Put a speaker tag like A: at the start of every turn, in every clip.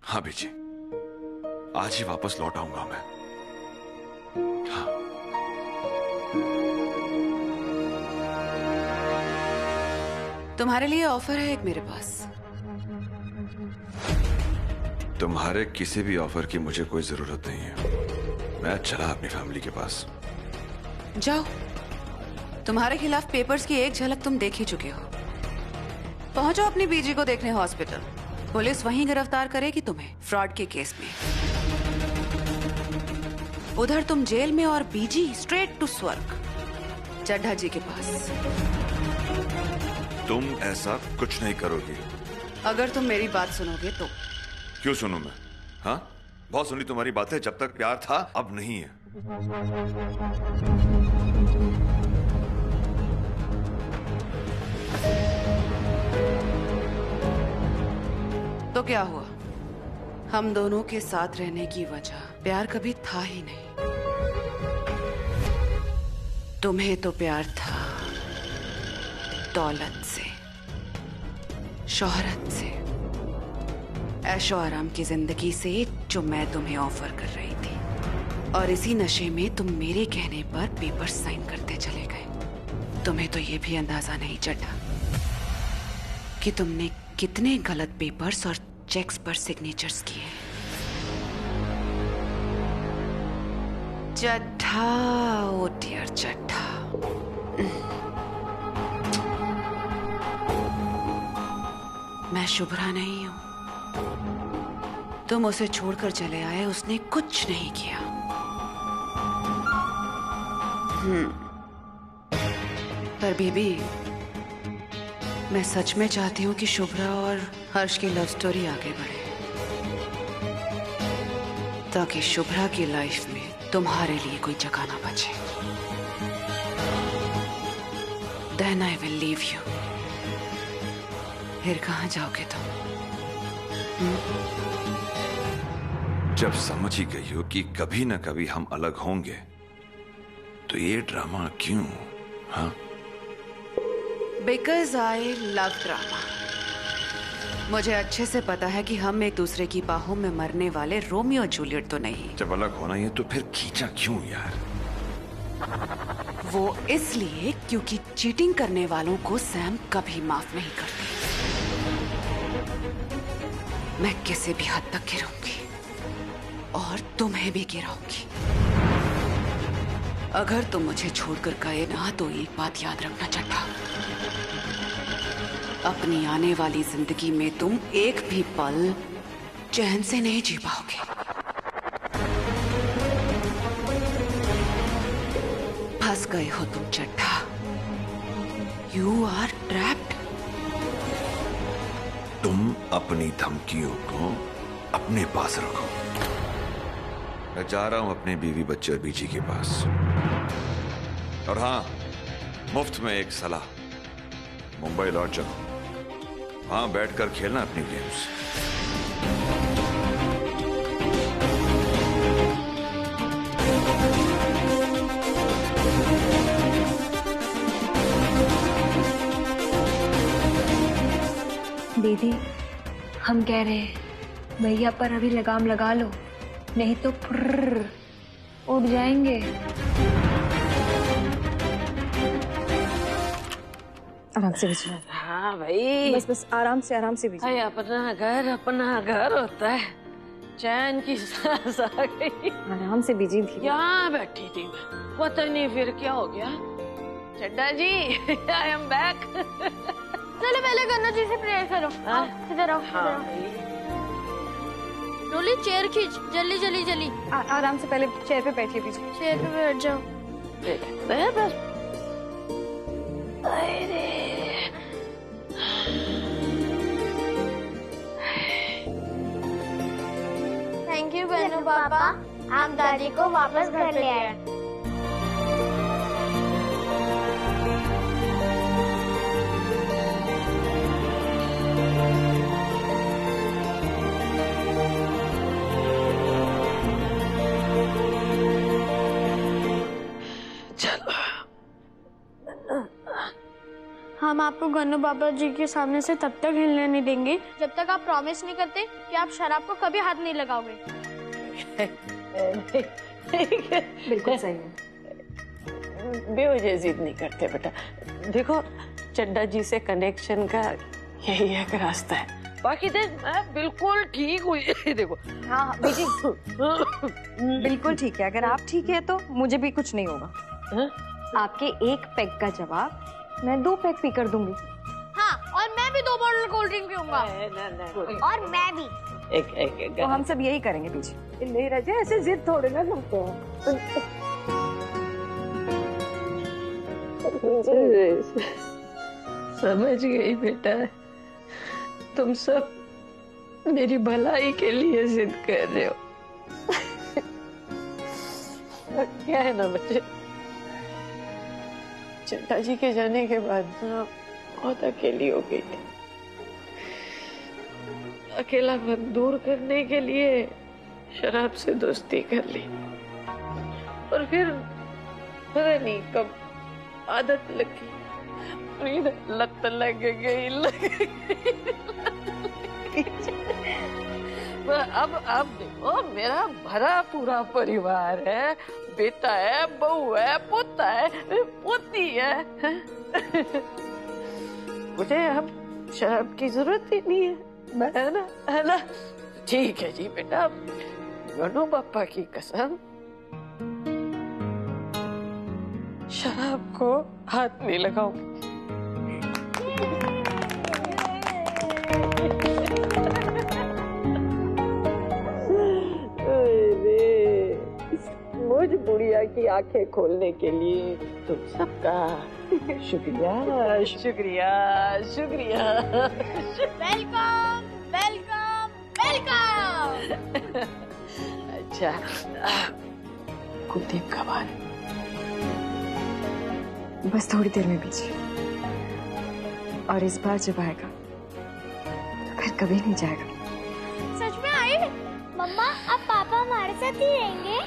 A: हाँ बीजी, आज ही वापस लौट आऊंगा मैं। हाँ।
B: तुम्हारे लिए ऑफर है एक मेरे पास।
A: तुम्हारे किसी भी ऑफर की मुझे कोई जरूरत नहीं है। मैं चला अपनी फैमिली के पास।
B: जाओ, तुम्हारे खिलाफ पेपर्स की एक झलक तुम देख ही चुके हो। पहुंचो अपनी बीजी को देखने हॉस्पिटल। पुलिस वहीं गिरफ्तार करेगी तुम्हें फ्रॉड के केस में। उधर तुम जेल में और बीजी स्ट्रेट टू स्वर्ग, चड्ढा जी के पास।
A: तुम ऐसा कुछ नहीं करोगी।
B: अगर तुम मेरी बात सुनोगे तो।
A: क्यों सुनूं मैं? हाँ, बहुत सुनी तुम्हारी बातें। जब तक प्यार था, अब नहीं है।
B: तो क्या हुआ? हम दोनों के साथ रहने की वजह प्यार कभी था ही नहीं। तुम्हें तो प्यार था दौलत से, शोहरत से, ऐशो आराम की जिंदगी से जो मैं तुम्हें ऑफर कर रही थी। और इसी नशे में तुम मेरे कहने पर पेपर साइन करते चले गए। तुम्हें तो ये भी अंदाजा नहीं चढ़ा कि तुमने कितने गलत पेपर्स और चेक्स पर सिग्नेचर्स किए। चड्ढा, ओ डियर चड्ढा। मैं शुभ्रा नहीं हूं। तुम उसे छोड़कर चले आए, उसने कुछ नहीं किया। पर बीबी, मैं सच में चाहती हूँ कि शुभ्रा और हर्ष की लव स्टोरी आगे बढ़े, ताकि शुभ्रा की लाइफ में तुम्हारे लिए कोई जगह ना बचे। Then I will leave you. फिर कहाँ जाओगे तुम?
A: जब समझ ही गई हो कि कभी ना कभी हम अलग होंगे, तो ये ड्रामा क्यों? हाँ?
B: Because I love drama. मुझे अच्छे से पता है कि हम एक दूसरे की बाहों में मरने वाले रोमियो जूलियट तो नहीं।
A: जब अलग होना ही है तो फिर खींचा क्यों यार?
B: वो इसलिए क्योंकि चीटिंग करने वालों को सैम कभी माफ नहीं करती। मैं किसी भी हद तक गिरूंगी और तुम्हें भी गिराऊंगी। अगर तुम मुझे छोड़कर गए ना, तो एक बात याद रखना चड्ढा, अपनी आने वाली जिंदगी में तुम एक भी पल चैन से नहीं जी पाओगे। फंस गए हो तुम चड्ढा। You are trapped.
A: तुम अपनी धमकियों को अपने पास रखो। मैं जा रहा हूं अपने बीवी बच्चे और बीजी के पास। और हाँ, मुफ्त में एक सलाह, मुंबई लौट जाओ। हाँ, बैठकर खेलना अपनी गेम्स।
C: दीदी, हम कह रहे हैं भैया पर अभी लगाम लगा लो, नहीं तो फुर्र उड़ जाएंगे। आराम से बिजली।
D: हाँ भाई,
C: बस बस आराम से बिजली।
D: अपना घर होता है। चैन की सांस आ गई।
C: आराम से बिजी थी।
D: यहाँ बैठी थी मैं, पता नहीं फिर क्या हो गया। चड्ढा जी, आई एम बैक।
E: चलो पहले गन्ना जी से प्रेयर करो। इधर आओ।
D: हाँ,
E: रोली चेयर खींच, जल्दी जल्दी जल्दी।
C: आराम से पहले चेयर पे बैठिए बिजली।
E: चेयर पे बैठ जाओ।
D: बस।
E: थैंक यू गन्नू पापा, आप दादी को वापस घर ले आए।
C: हाँ
E: हम आपको गन्नू पापा जी के सामने से तब तक हिलने नहीं देंगे जब तक आप प्रॉमिस नहीं करते कि आप शराब को कभी हाथ नहीं लगाओगे।
C: बिल्कुल सही है।
D: बेवजह जिद नहीं करते बेटा। देखो चड्डा जी से कनेक्शन का यही एक रास्ता है, बाकी देख मैं बिल्कुल ठीक हुई। देखो
C: हाँ बेटी बिल्कुल ठीक है। अगर आप ठीक है तो मुझे भी कुछ नहीं होगा।
D: हाँ?
C: आपके एक पैक का जवाब मैं 2 पैक पी कर दूंगी।
E: हाँ, और मैं भी 2 बॉटल कोल्ड ड्रिंक पीऊंगा। और मैं भी।
D: एक
C: तो हम सब यही करेंगे पीछे।
D: नहीं रजे, ऐसे जिद थोड़े ना करते हैं। समझ गई बेटा, तुम सब मेरी भलाई के लिए जिद कर रहे हो। क्या है ना बच्चे, चड्डा जी के जाने के बाद ना बहुत अकेली हो गई थी। अकेलापन दूर करने के लिए शराब से दोस्ती कर ली, और फिर पता नहीं कब आदत लगी, लत लग गई। अब देखो मेरा भरा पूरा परिवार है, बेटा है, बहू है, पोता है, पोती है। मुझे अब शराब की जरूरत ही नहीं है, है ना? ठीक है जी बेटा, गन्नू पापा की कसम, शराब को हाथ नहीं लगाऊंगी। मुझ बुढ़िया की आंखें खोलने के लिए तुम सबका शुक्रिया शुक्रिया शुक्रिया।
E: Welcome welcome welcome.
D: अच्छा कुलदीप कब आ रहे?
C: बस थोड़ी देर में पीछे, और इस बार जब आएगा तो फिर कभी नहीं जाएगा।
E: सच में आई? मम्मा अब पापा हमारे साथ ही रहेंगे?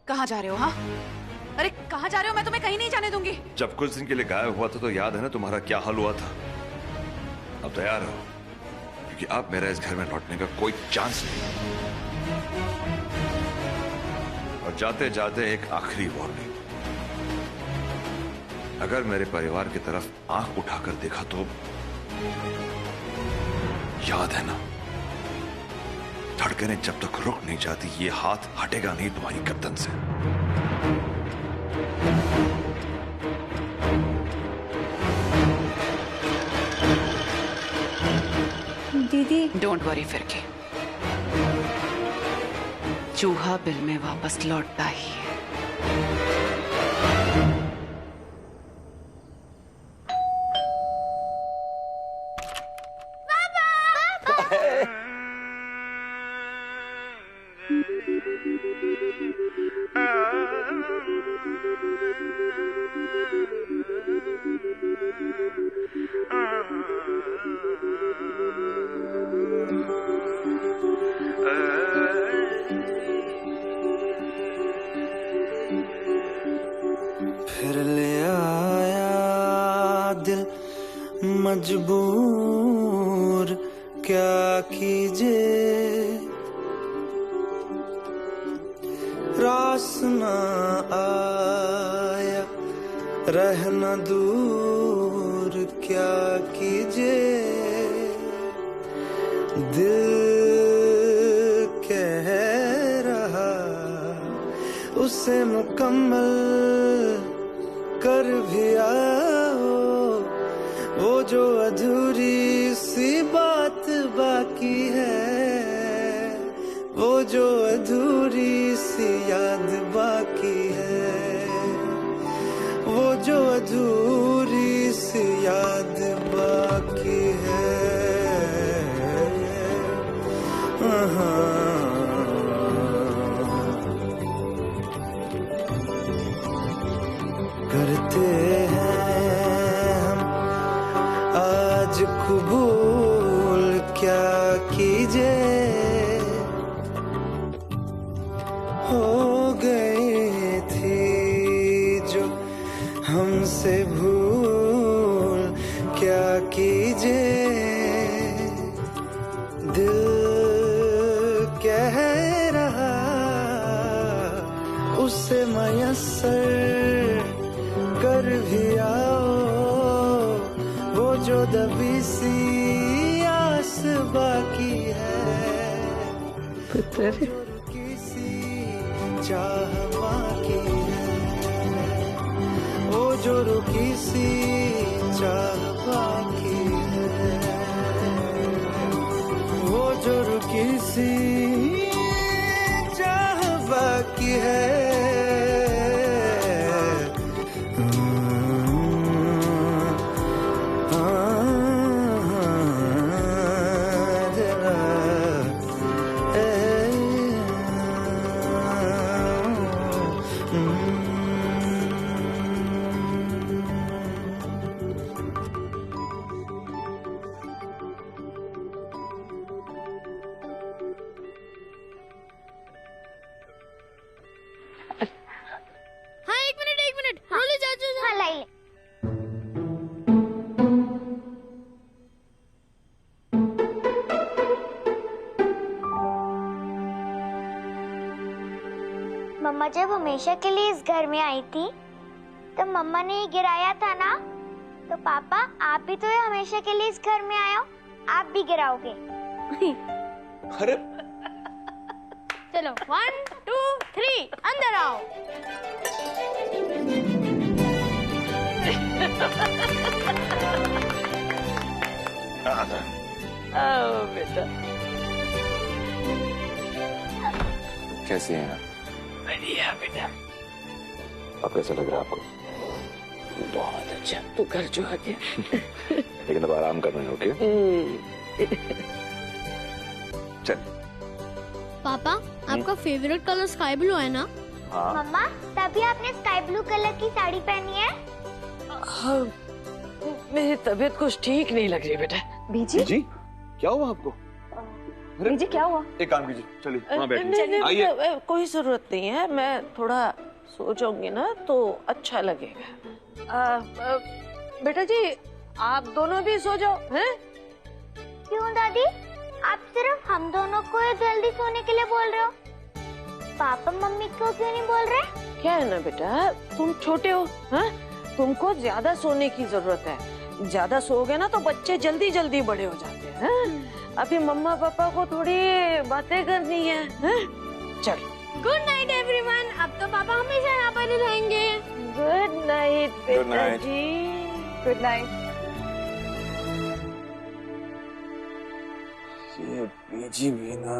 B: कहाँ जा रहे हो? हाँ अरे कहाँ जा रहे हो? मैं तुम्हें कहीं नहीं जाने दूंगी।
A: जब कुछ दिन के लिए गायब हुआ था तो याद है ना तुम्हारा क्या हाल हुआ था? अब तैयार हो, क्योंकि अब मेरा इस घर में लौटने का कोई चांस नहीं। और जाते जाते एक आखिरी वार्निंग, अगर मेरे परिवार की तरफ आंख उठाकर देखा तो याद है ना, धड़कनें जब तक रुक नहीं जाती ये हाथ हटेगा नहीं तुम्हारी गर्दन से।
C: दीदी
B: डोंट वरी फिर के, चूहा बिल में वापस लौटता ही है।
F: फिर ले आया दिल मजबूर, क्या कीजिए रास ना आया, रहना दूर, क्या कीजिए दिल कह रहा उसे मुकम्मल कर भी आओ, वो जो अधूरी सी बात बाकी है, वो जो अधूरी सी याद बाकी है, वो जो अधूरी सी याद बाकी है। करते हैं हम आज कबूल, क्या कीजिए हो गई थी कीजिए, दिल कह रहा उसे मयस्सर कर भी आओ, वो जो दबी सी आस बाकी है,
D: पुत्र
F: किसी चाह बाकी है, वो जो रुकी सी चाह बाकी है, वो जो रुकी सी चाह बाकी है।
E: हाँ एक मिनट रोली चाचू हाँ लाइए।
G: मम्मा जब हमेशा के लिए इस घर में आई थी तो मम्मा ने ये गिराया था ना, तो पापा आप भी तो ये हमेशा के लिए इस घर में आए हो, आप भी गिराओगे।
A: अरे
E: चलो 1 2 3 अंदर आओ।
D: आओ बेटा।
A: कैसे हैं आप?
D: बढ़िया बेटा।
A: अब कैसा लग रहा है आपको?
D: बहुत अच्छा, तू घर जो आ गया।
A: लेकिन अब आराम कर रहे हैं, ओके? चल।
E: पापा आपका फेवरेट कलर स्काई ब्लू है ना?
A: हाँ।
G: मम्मा तभी आपने स्काई ब्लू कलर की साड़ी पहनी है।
D: हाँ, मेरी तबीयत कुछ ठीक नहीं लग रही बेटा।
H: बीजी
A: जी क्या हुआ आपको?
H: बीजी क्या हुआ?
A: एक काम कीजिए, चलिए वहाँ
D: नहीं,
A: बैठिए। आइए।
D: कोई जरूरत नहीं है, मैं थोड़ा सो जाऊंगी ना तो अच्छा लगेगा। बेटा जी आप दोनों भी सो जाओ, हैं?
G: क्यों दादी, आप सिर्फ हम दोनों को ही जल्दी सोने के लिए बोल रहे हो, पापा मम्मी को क्यों नहीं बोल रहे?
D: क्या है ना बेटा, तुम छोटे हो, हाँ? तुमको ज्यादा सोने की जरूरत है। ज्यादा सोओगे ना तो बच्चे जल्दी जल्दी बड़े हो जाते हैं, हाँ? अभी मम्मा पापा को थोड़ी बातें करनी है, हाँ? चल।
E: Good night everyone. अब तो पापा हमेशा यहाँ पर ही रहेंगे।
D: गुड नाइट बेटा जी।
H: Good night.
A: ये बीजी भी ना।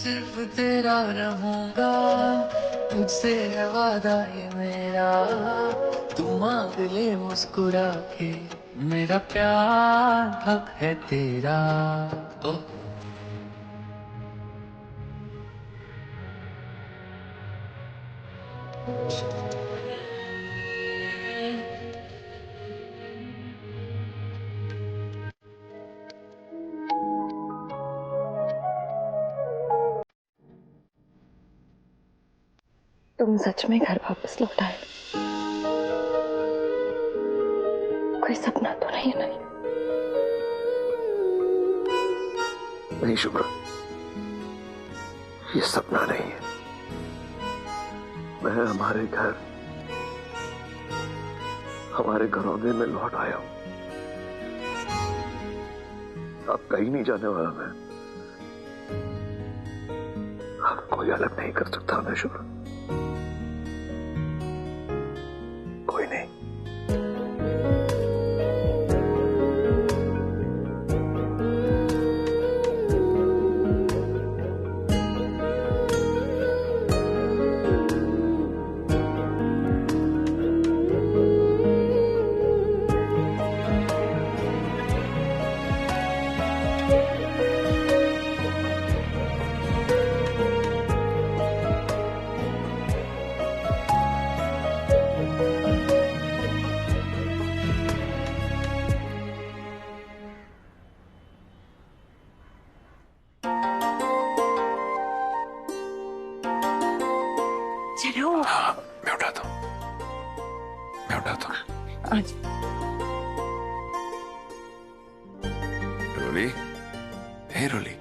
I: सिर्फ तेरा रहूंगा, तुझसे है वादा ये मेरा, तू मांग ले मुस्कुरा के, मेरा प्यार हक है तेरा। ओ
H: तुम सच में घर वापस लौट आए? कोई सपना तो नहीं है?
J: नहीं शुभ्रा, ये सपना नहीं है। मैं हमारे घर, हमारे घरौंदे में लौट आया हूं। अब कहीं नहीं जाने वाला मैं। अब कोई अलग नहीं कर सकता मैं शुभ्रा, कोई नहीं।
H: चलो।
A: हाँ, मैं उठाता हूँ।
H: आज
A: रोली, हे रोली,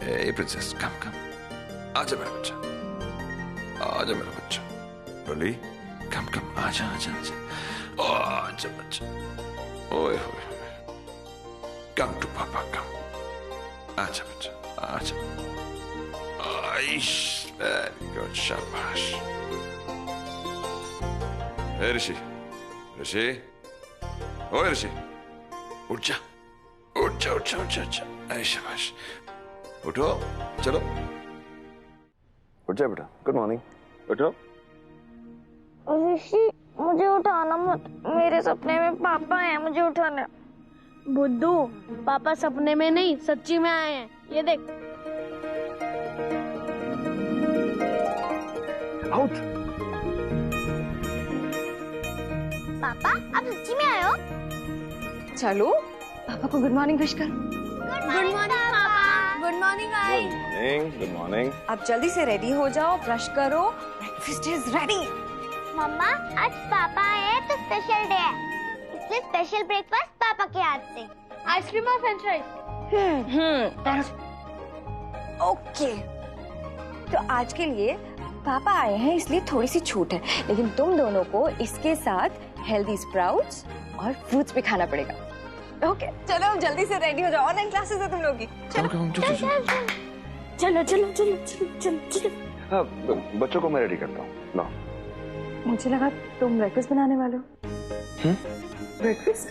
A: हे प्रिंसेस, कम। आजा मेरा बच्चा, आजा मेरा बच्चा। रोली, कम, आजा। ओ आजा बच्चा, ओए होए, कम टू पापा, कम। आजा बच्चा, आजा। आइश, वेरी गुड, शाबाश। हे ऋषि, ओए ऋषि, उठ जा। अरे शाबाश, उठो, चलो।
J: उठ जा बेटा, गुड मॉर्निंग, उठो।
G: ऋषि, मुझे उठाना मत, मेरे सपने में पापा हैं, मुझे उठाना।
E: बुद्धू, पापा सपने में नहीं सच्ची में आए हैं, ये देख।
J: आउट।
G: पापा, आप सच्ची में आए हो?
H: चलो, पापा को गुड मॉर्निंग विश कर।
G: गुड मॉर्निंग पापा।
E: Good morning I.
J: Good morning.
H: अब जल्दी से रेडी हो जाओ, ब्रश करो, ब्रेकफास्ट इज रेडी।
G: मम्मा, आज पापा आए हैं तो स्पेशल डे है, इसलिए स्पेशल ब्रेकफास्ट पापा के हाथ से।
E: आइसक्रीम और फ्रेंच फ्राइज।
H: ओके, तो आज के लिए पापा आए हैं इसलिए थोड़ी सी छूट है, लेकिन तुम दोनों को इसके साथ हेल्दी स्प्राउट्स और फ्रूट्स भी खाना पड़ेगा। ओके, चलो अब जल्दी से रेडी हो जाओ, ऑनलाइन क्लासेस है तुम लोग की।
E: चलो।
J: हाँ, बच्चों को मैं रेडी करता हूँ। लो।
H: मुझे लगा तुम ब्रेकफास्ट बनाने वाले हो। ब्रेकफास्ट?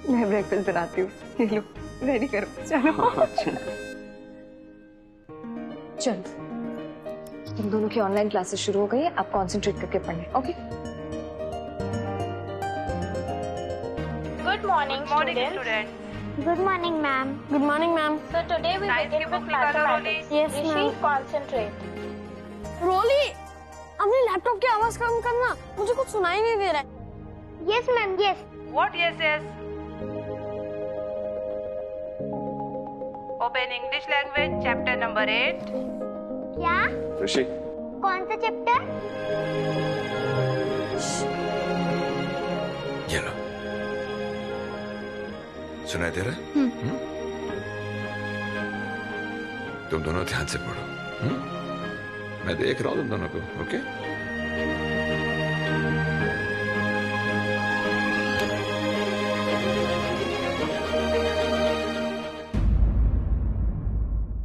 H: मैं ब्रेकफास्ट बनाती हूँ, ये लो, रेडी करो। चलो। चलो, तुम दोनों की ऑनलाइन क्लासेस शुरू हो गई है, आप कंसंट्रेट करके पढ़ने। Okay.
G: Good morning, students. Good morning, ma'am.
E: Good morning, ma'am.
G: So today we begin with mathematics.
E: Yes,
G: Rishi,
E: ma'am.
G: concentrate.
E: रोली, अपने लैपटॉप की आवाज कम करना, मुझे कुछ सुनाई नहीं दे रहा है।
G: Yes, ma'am. Yes.
K: What yes? Open English language, chapter number 8.
G: क्या?
J: ऋषि।
G: कौन सा चैप्टर?
A: ये लो, सुनाई दे रहा है? तुम दोनों ध्यान से पढ़ो। मैं देख रहा हूँ तुम दोनों को। ओके?